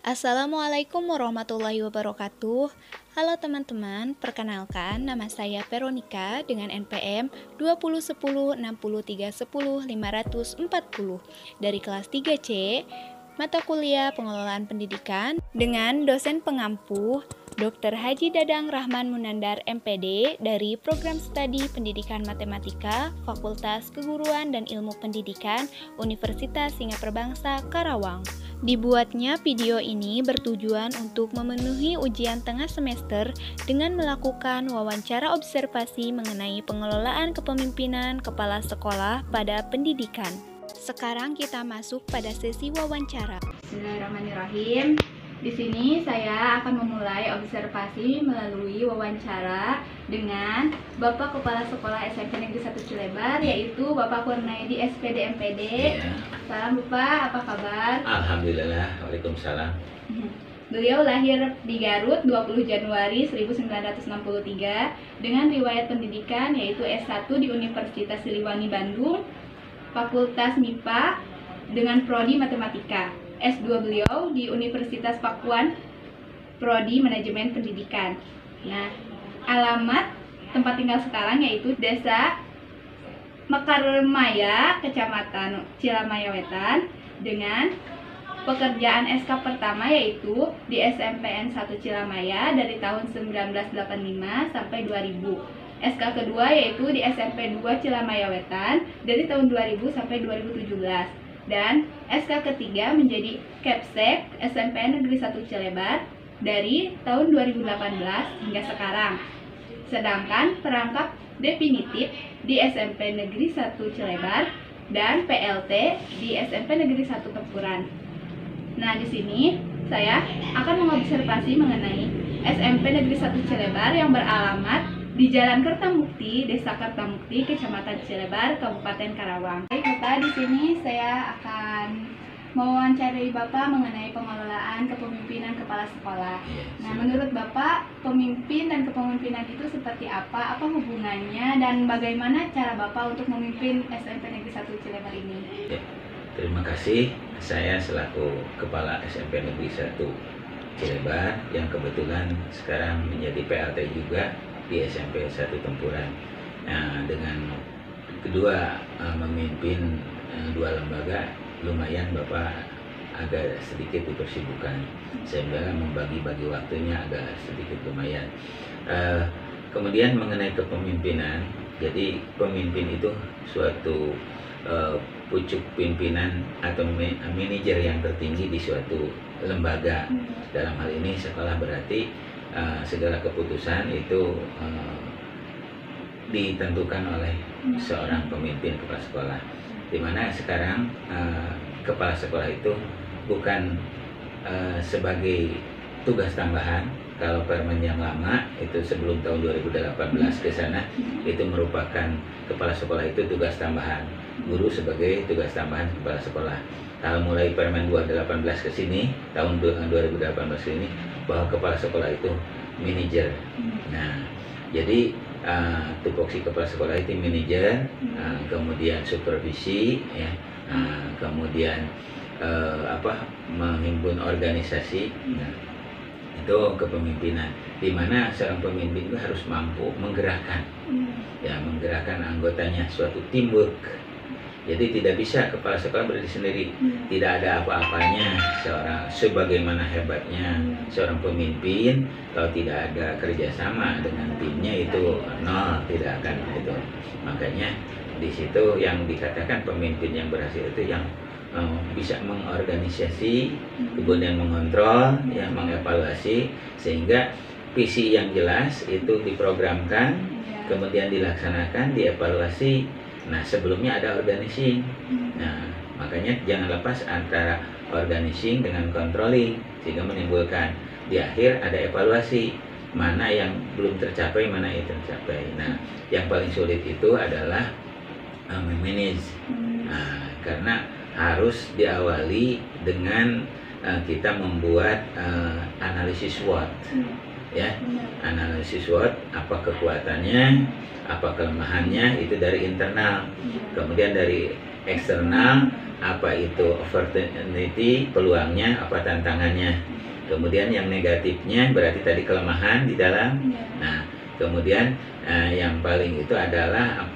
Assalamualaikum warahmatullahi wabarakatuh. Halo teman-teman, perkenalkan nama saya Veronica dengan NPM 20106310 dari kelas 3C, mata kuliah Pengelolaan Pendidikan dengan dosen pengampu Dr. Haji Dadang Rahman Munandar MPD dari Program Studi Pendidikan Matematika Fakultas Keguruan dan Ilmu Pendidikan Universitas Singapura Bangsa Karawang. Dibuatnya video ini bertujuan untuk memenuhi ujian tengah semester dengan melakukan wawancara observasi mengenai pengelolaan kepemimpinan kepala sekolah pada pendidikan. Sekarang kita masuk pada sesi wawancara. Bismillahirrahmanirrahim. Di sini saya akan memulai observasi melalui wawancara dengan Bapak Kepala Sekolah SMP Negeri 1 Cilebar, yaitu Bapak Kurnaidi SPD MPD. Salam Bapak, apa kabar? Alhamdulillah, waalaikumsalam. Beliau lahir di Garut 20 Januari 1963 dengan riwayat pendidikan yaitu S1 di Universitas Siliwangi Bandung, Fakultas MIPA dengan prodi Matematika. S2 beliau di Universitas Pakuan, prodi Manajemen Pendidikan. Nah, alamat tempat tinggal sekarang yaitu Desa Mekarmaya, Kecamatan Cilamaya Wetan, dengan pekerjaan SK pertama yaitu di SMPN 1 Cilamaya dari tahun 1985 sampai 2000. SK kedua yaitu di SMP 2 Cilamaya Wetan dari tahun 2000 sampai 2017. Dan SK ketiga menjadi Kepsek SMPN Negeri 1 Cilebar dari tahun 2018 hingga sekarang. Sedangkan perangkap definitif di SMP Negeri 1 Cilebar dan PLT di SMP Negeri 1 Tempuran. Nah, di sini saya akan mengobservasi mengenai SMP Negeri 1 Cilebar yang beralamat di Jalan Kertamukti, Desa Kertamukti, Kecamatan Cilebar, Kabupaten Karawang. Baik, Bapak, di sini saya akan mewawancarai Bapak mengenai pengelolaan kepemimpinan kepala sekolah. Nah, menurut Bapak, pemimpin dan kepemimpinan itu seperti apa? Apa hubungannya dan bagaimana cara Bapak untuk memimpin SMP Negeri 1 Cilebar ini? Ya, terima kasih. Saya selaku Kepala SMP Negeri 1 Cilebar yang kebetulan sekarang menjadi PLT juga di SMP 1 Tempuran. Nah, dengan kedua memimpin dua lembaga, lumayan Bapak agak sedikit dipersibukkan sehingga membagi-bagi waktunya agak sedikit lumayan. Kemudian mengenai kepemimpinan, jadi pemimpin itu suatu pucuk pimpinan atau manajer yang tertinggi di suatu lembaga. Dalam hal ini sekolah berarti segala keputusan itu ditentukan oleh seorang pemimpin kepala sekolah, di mana sekarang kepala sekolah itu bukan sebagai tugas tambahan. Kalau permen yang lama itu sebelum tahun 2018 ke sana itu merupakan kepala sekolah itu tugas tambahan, guru sebagai tugas tambahan kepala sekolah. Kalau mulai Permen 218 ke sini, tahun 2018 ke sini, bahwa kepala sekolah itu manajer. Nah, jadi tupoksi kepala sekolah itu manajer, kemudian supervisi, ya, kemudian menghimpun organisasi. Nah, itu kepemimpinan, di mana seorang pemimpin itu harus mampu menggerakkan, ya, menggerakkan anggotanya, suatu teamwork. Jadi tidak bisa kepala sekolah berdiri sendiri, tidak ada apa-apanya sebagaimana hebatnya seorang pemimpin kalau tidak ada kerjasama dengan timnya itu nol, tidak akan itu. Makanya di situ yang dikatakan pemimpin yang berhasil itu yang bisa mengorganisasi, kemudian mengontrol, ya, mengevaluasi sehingga visi yang jelas itu diprogramkan, kemudian dilaksanakan, dievaluasi. Nah, sebelumnya ada organizing. Nah, makanya jangan lepas antara organizing dengan controlling sehingga menimbulkan di akhir ada evaluasi, mana yang belum tercapai, mana yang tercapai. Nah, yang paling sulit itu adalah memanage. Nah, karena harus diawali dengan kita membuat analisis SWOT. Ya, analisis SWOT, apa kekuatannya, apa kelemahannya, itu dari internal. Kemudian dari eksternal, apa itu opportunity, peluangnya, apa tantangannya. Kemudian yang negatifnya berarti tadi kelemahan di dalam. Nah, kemudian yang paling itu adalah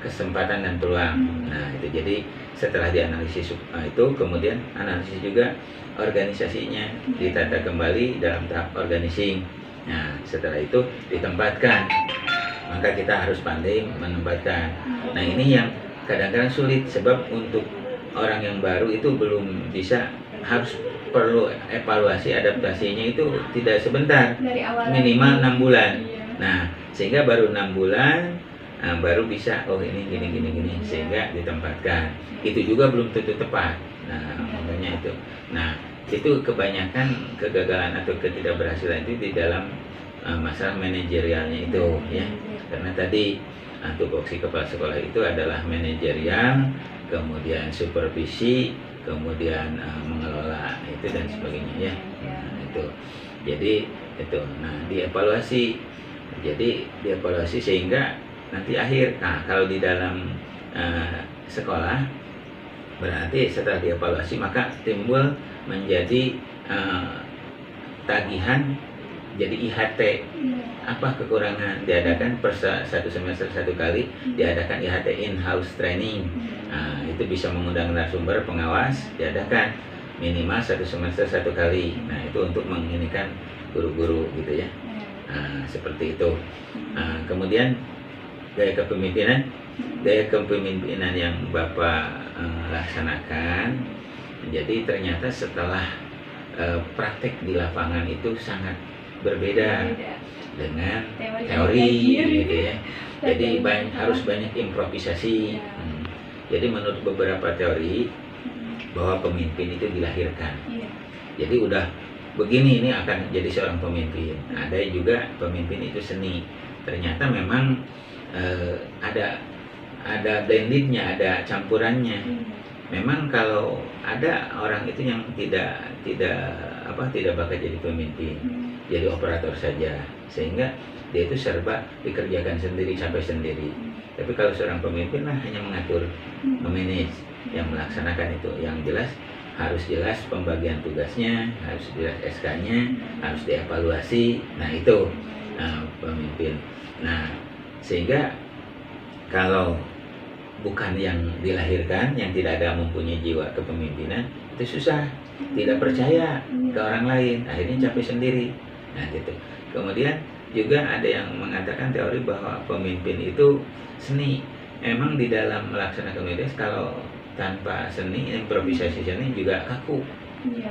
kesempatan dan peluang. Nah, itu jadi setelah dianalisis itu, kemudian analisis juga organisasinya, ditata kembali dalam tahap organizing. Nah, setelah itu ditempatkan. Maka kita harus pandai menempatkan. Nah, ini yang kadang-kadang sulit, sebab untuk orang yang baru itu belum bisa, harus perlu evaluasi adaptasinya itu tidak sebentar, dari awal minimal 6 bulan. Iya. Nah, sehingga baru 6 bulan baru bisa, oh ini gini, sehingga ditempatkan. Itu juga belum tentu tepat. Nah, makanya itu. Nah, itu kebanyakan kegagalan atau ketidakberhasilan itu di dalam masalah manajerialnya itu, ya. Karena tadi tupoksi kepala sekolah itu adalah manajerial, kemudian supervisi, kemudian mengelola itu dan sebagainya, ya. Nah, itu. Jadi itu. Nah, dievaluasi. Jadi dievaluasi sehingga nanti akhir. Nah, kalau di dalam sekolah berarti setelah dievaluasi maka timbul menjadi tagihan, jadi IHT. Apa kekurangan? Diadakan per satu semester satu kali, diadakan IHT, in-house training. Nah, itu bisa mengundang narasumber pengawas, diadakan minimal satu semester satu kali. Nah, itu untuk menginikan guru-guru gitu, ya. Nah, seperti itu. Nah, kemudian gaya kepemimpinan yang Bapak laksanakan, jadi ternyata setelah praktek di lapangan itu sangat berbeda dengan teori gitu, ya. Jadi harus banyak improvisasi. Jadi menurut beberapa teori bahwa pemimpin itu dilahirkan. Jadi udah begini, ini akan jadi seorang pemimpin. Ada juga pemimpin itu seni. Ternyata memang ada blendednya, ada campurannya. Memang kalau ada orang itu yang tidak bakal jadi pemimpin, jadi operator saja, sehingga dia itu serba dikerjakan sendiri sampai sendiri. Tapi kalau seorang pemimpin hanya mengatur, memanage, yang melaksanakan itu, yang harus jelas pembagian tugasnya, harus jelas SK-nya, harus dievaluasi. Nah, itu pemimpin. Nah, sehingga kalau bukan yang dilahirkan, yang tidak ada mempunyai jiwa kepemimpinan, itu susah, tidak percaya ke orang lain, akhirnya capek sendiri. Nah, gitu. Kemudian juga ada yang mengatakan teori bahwa pemimpin itu seni. Emang di dalam melaksanakan medis, kalau tanpa seni, improvisasi seni juga kaku.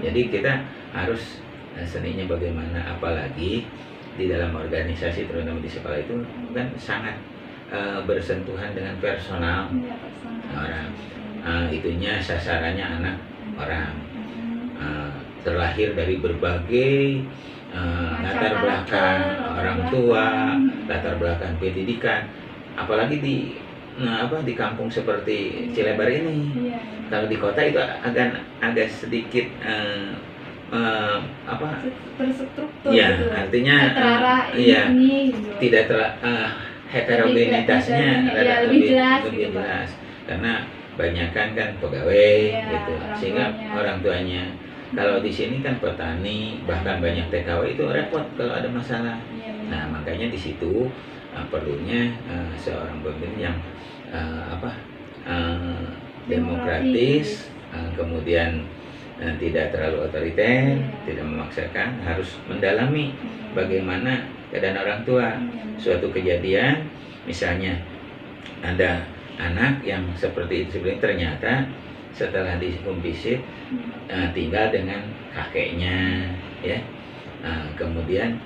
Jadi kita harus seninya bagaimana, apalagi di dalam organisasi, terutama di sekolah itu kan sangat bersentuhan dengan personal orang. Itunya sasarannya anak orang, terlahir dari berbagai latar belakang orang tua, latar belakang pendidikan, apalagi di kampung seperti Cilebar ini. Kalau di kota itu agak sedikit terstruktur, ya, gitu. artinya ini gitu. Tidak heterogenitasnya lebih jelas, karena banyakan kan pegawai, gitu, sehingga tuanya. orang tuanya. Kalau di sini kan petani, bahkan banyak TKW, itu repot kalau ada masalah. Nah, makanya di situ perlunya seorang pemimpin yang demokratis, kemudian tidak terlalu otoriter, tidak memaksakan, harus mendalami bagaimana keadaan orang tua. Suatu kejadian, misalnya ada anak yang seperti itu, ternyata setelah di home visit tinggal dengan kakeknya, ya. Kemudian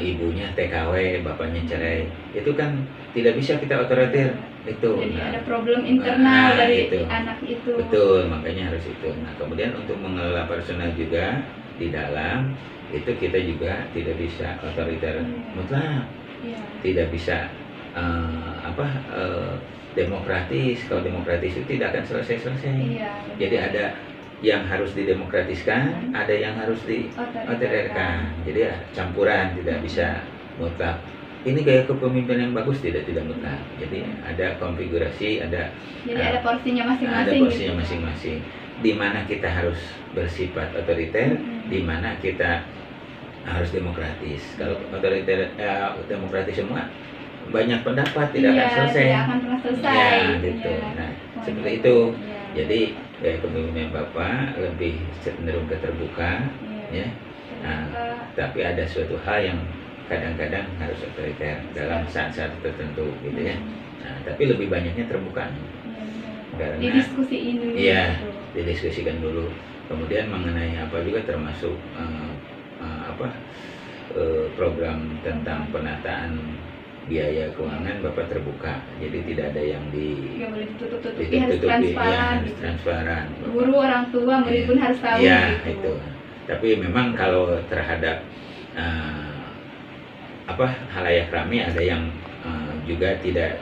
ibunya TKW, bapaknya cerai. Itu kan tidak bisa kita otoriter itu. Jadi ada problem internal dari itu. Anak itu. Betul, makanya harus itu. Nah, kemudian untuk mengelola personal juga di dalam itu kita juga tidak bisa otoriter mutlak, tidak bisa demokratis. Kalau demokratis itu tidak akan selesai. Jadi ada yang harus didemokratiskan, ada yang harus diotoriterkan. Jadi campuran, tidak bisa mutlak ini gaya kepemimpinan yang bagus, tidak mutlak. Jadi ada konfigurasi, ada ada porsinya ada masing-masing. porsinya masing-masing. Di mana kita harus bersifat otoriter, di mana kita harus demokratis. Kalau otoriter demokratis semua banyak pendapat tidak akan selesai. Tidak akan pernah selesai. Ya, gitu. Nah, seperti itu. Ya. Jadi gaya kepemimpinan Bapak lebih cenderung keterbuka, ya. Nah, tapi ada suatu hal yang kadang-kadang harus otoriter dalam saat-saat tertentu, gitu ya. Nah, tapi lebih banyaknya terbuka. Karena didiskusiin dulu. Iya, didiskusikan dulu. Kemudian mengenai apa juga termasuk program tentang penataan biaya keuangan Bapak terbuka, jadi tidak ada yang nggak boleh ditutup-tutupi, harus transparan. Ya, harus transparan. Guru, orang tua, murid pun harus tahu. Ya, gitu. itu. Tapi memang kalau terhadap halayak ramai ada yang juga tidak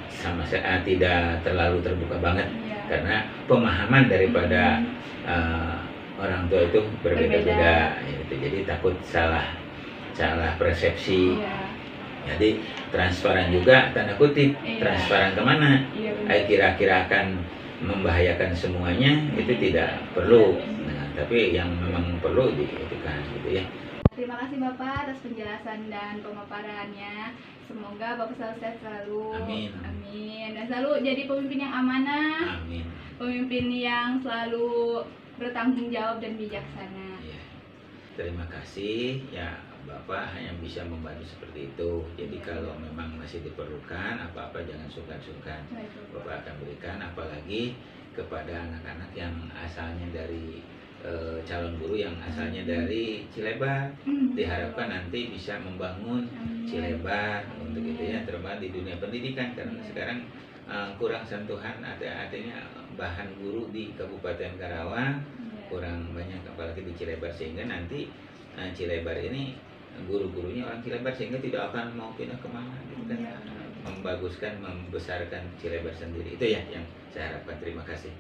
tidak terlalu terbuka banget, karena pemahaman daripada orang tua itu berbeda-beda, gitu. Jadi takut salah persepsi. Jadi transparan juga, tanda kutip, transparan kemana? Kira-kira akan membahayakan semuanya, itu tidak perlu. Nah, tapi yang memang perlu diikutkan, gitu ya. Terima kasih Bapak atas penjelasan dan pemaparannya. Semoga Bapak selalu sehat selalu. Amin. Amin. Dan selalu jadi pemimpin yang amanah. Amin. Pemimpin yang selalu bertanggung jawab dan bijaksana. Ya. Terima kasih ya. Bapak hanya bisa membantu seperti itu. Jadi kalau memang masih diperlukan apa-apa jangan sungkan-sungkan. Bapak akan berikan, apalagi kepada anak-anak yang asalnya dari calon guru yang asalnya dari Cilebar. Diharapkan nanti bisa membangun Cilebar untuk itu ya, terutama di dunia pendidikan, karena sekarang kurang sentuhan artinya bahan guru di Kabupaten Karawang kurang banyak, apalagi di Cilebar, sehingga nanti Cilebar ini guru-gurunya orang Cilebar, sehingga tidak akan mau pindah kemana gitu kan. Membaguskan, membesarkan Cilebar sendiri, itu ya yang saya harapkan. Terima kasih.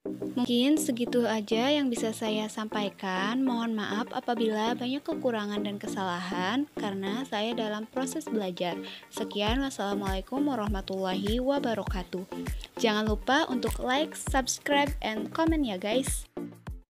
Mungkin segitu aja yang bisa saya sampaikan. Mohon maaf apabila banyak kekurangan dan kesalahan karena saya dalam proses belajar. Sekian, wassalamualaikum warahmatullahi wabarakatuh. Jangan lupa untuk like, subscribe, and comment ya guys.